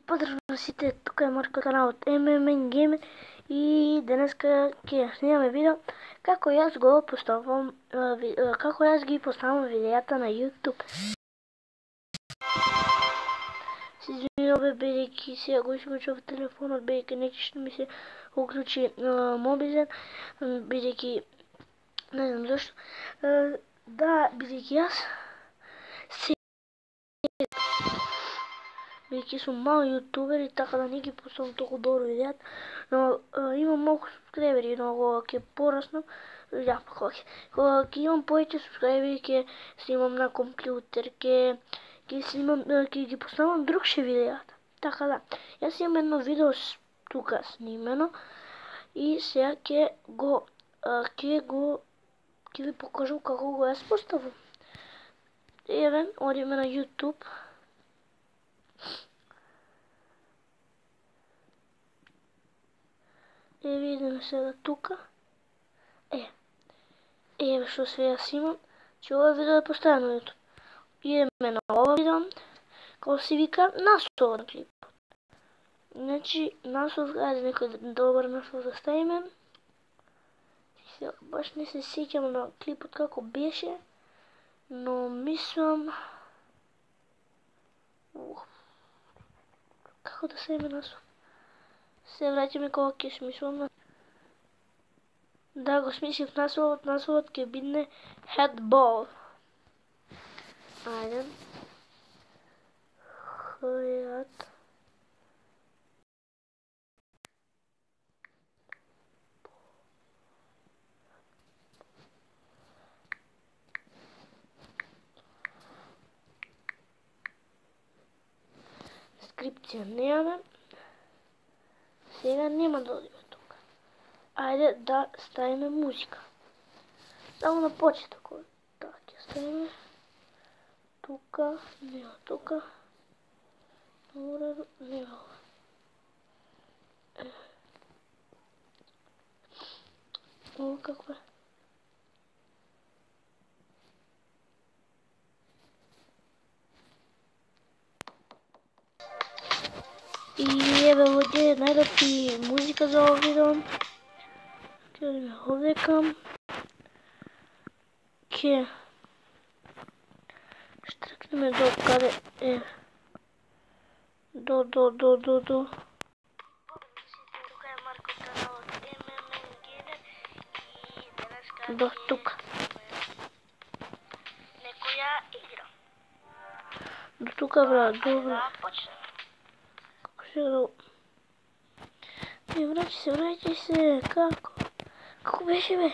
Pozdrav sите, тук е Марко, канал от MMN Gamer и днеска снимаме видео како јас го поставам, како јас ги поставам видеята на YouTube. Се извинувам бидејќи сега го исклучав телефонот, бидејќи нечешто ми се уклучи мобилен, бидејќи не знам зашто. Да, бидејќи јас бидејќи сум мал јутубер и така да не ги пуштам толку добро видеата, но имам малку субскрайбери, но ќе пораснам, кога ќе имам повеќе субскрайбери ќе снимам на компјутер, ќе ги поставам другше видеата. Така да, јас имам едно видео тука снимено и сега ќе ви покажам како го јас поставам. Еве, одиме на YouTube. Видиме сега тука. Еве што све јас имам. Че ова видео е поставено на YouTube. Идеме на ова видео. Како се вика, наслов на клипот. Значи, наслов, ајде некој добар наслов да ставиме. Баш не се сеќам на клипот како беше, но мислам како да ставиме наслов. Се враќаме кога ќе смислам на... Да, го смислив насловот ќе бидне Headball. Ајде. Хајат. Скрипција немаме. Сега нема да одиме тука. Ајде да ставиме музика. Само на почеток. Така ќе ставиме. Тука, нема тука. Уреду, нема ова. Ова како е? И еве овде најдов и музика за ова видео. Ќе одиме овдека. Ќе штракнеме до каде е. До. Тука е Марко, канал од MMN Gamer и денеска до тука. Некоја игра. До тука, брат, добро. Враќај се, како? Како беше, бе?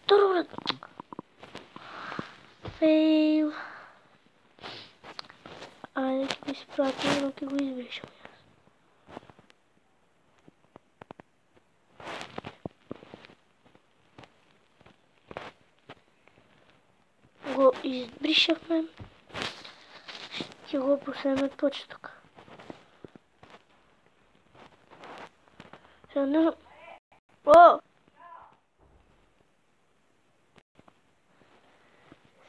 Добро, брат. Фейл. Ајде, ќе го испратим, но ќе го избришам јас. Го избришавме. Ќе го поставиме од почеток. Сега не... О!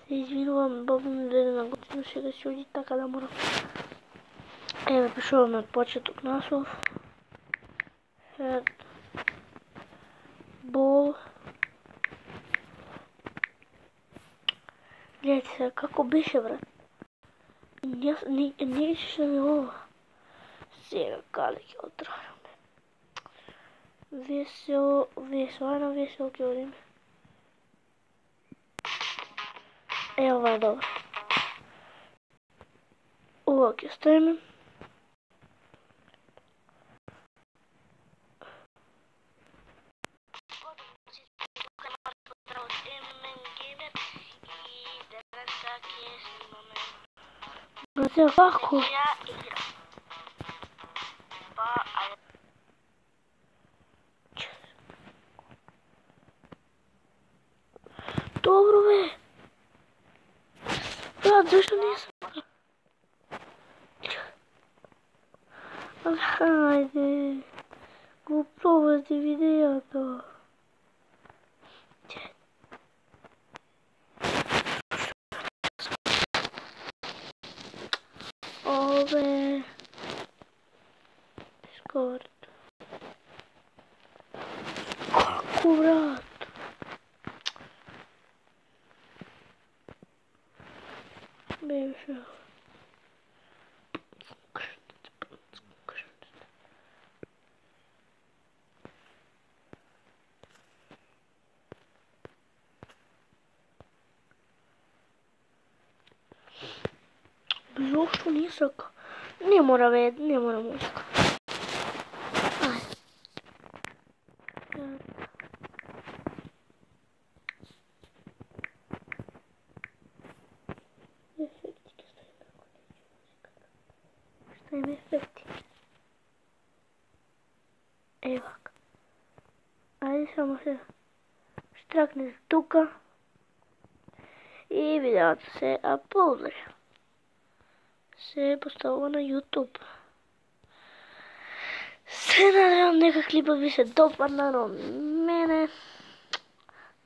Се извинувам, баба ми дојде на готино, сега се оди така да морам. Еве, пишуваме од почеток наслов. Headball. Гледайте сега, како беше, брат. Не решиш да ми ова. Сега каде ќе отравам. Весело, ајде весело ќе одиме. Ова е добро. Ова ќе ставиме. Брате, како? Добро, бе. Брат, зашто не сам? Ајде. Го пробате видеото. Како брат? Беше. Зошто не сака? Не мора музика. Ајде. Ефекти ќе ставим ако неќе музиката. Ставим ефекти. Евак. Ајде само се штракне тука. И видеото се аплодира. Се поставува на YouTube. Се надевам дека клипот ви се допадна, но мене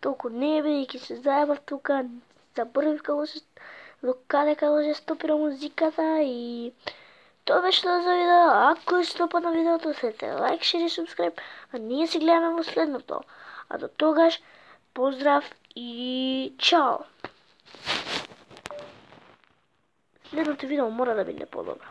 толку не бидејќи се заебав тука, заборавив каде се стопира музиката и тоа беше тоа за видео. Ако ви се допадна видеото, сете лайк, шер и субскрайб, а ние се гледаме во следното. А до тогаш, поздрав и чао! Следното видео мора да биде подобро.